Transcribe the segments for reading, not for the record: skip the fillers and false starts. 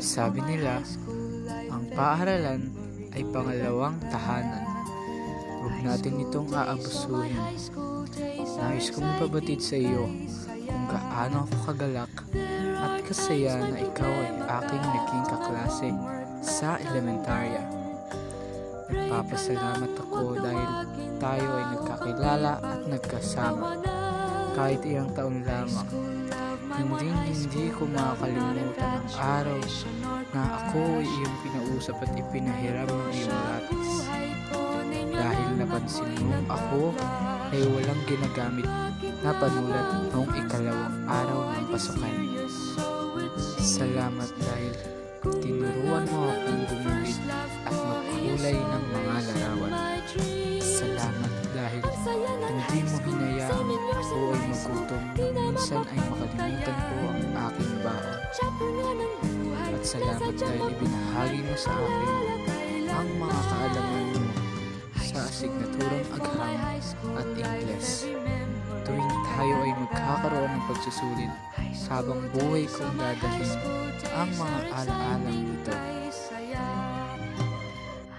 Sabi nila, ang paaralan ay pangalawang tahanan. Huwag natin itong aabusuhin. Nais kong ipabatid sa iyo kung gaano ako kagalak at kasaya na ikaw ay aking naging kaklase sa elementarya. Nagpapasalamat ako dahil tayo ay nagkakilala at nagkasama. Kahit ilang taon lamang, hindi ko makakalimutan ang araw na ako ay iyong kinausap at ipinahiram ng iyong lapis. Dahil napansin mo ako ay walang ginagamit na panulat noong ikalawang araw ng pasukan. Salamat dahil tinuruan mo akong gumuhit at magkulay ng mga larawan. Salamat dahil hindi mo hinayaan ako ay magutom na minsan ay makalimutan ko ang aking baon. At salamat dahil ibinahagi mo sa akin ang mga kaalaman mo sa asignaturang agham at Ingles. Tuwing tayo ay magkakaroon ng pagsusulit, habang buhay kong dadalhin ang mga alaalang ito.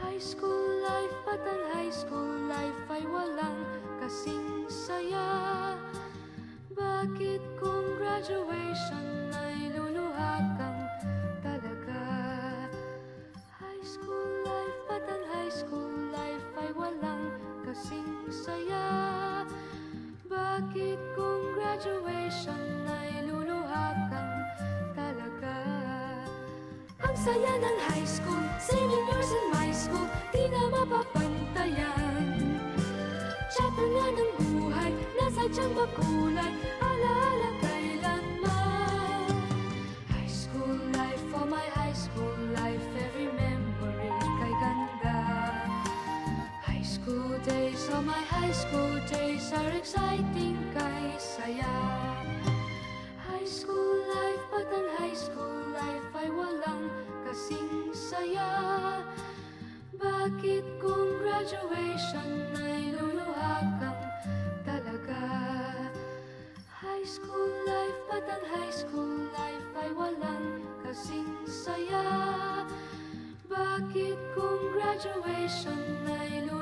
High school life, at ang high school life ay walang kasing saya. Bakit kung graduation ay luluha kang talaga? High school life, at ang high school life ay walang kasing saya. Bakit kung graduation ay luluha kang talaga? Ang saya ng high school, senior years in my school, di na mapapantayan. Chapter nga ng buhay, nasa tiyang makulay, alaala kailanman. High school life, for my high school life, every memory kay ganda. High school days, oh my high school days are exciting kay saya. High school life, at ang high school life ay walang kasing saya. Bakit kung graduation ay luluha kang talaga? High school life, at ang high school life ay walang kasing saya. Bakit kung graduation ay luluha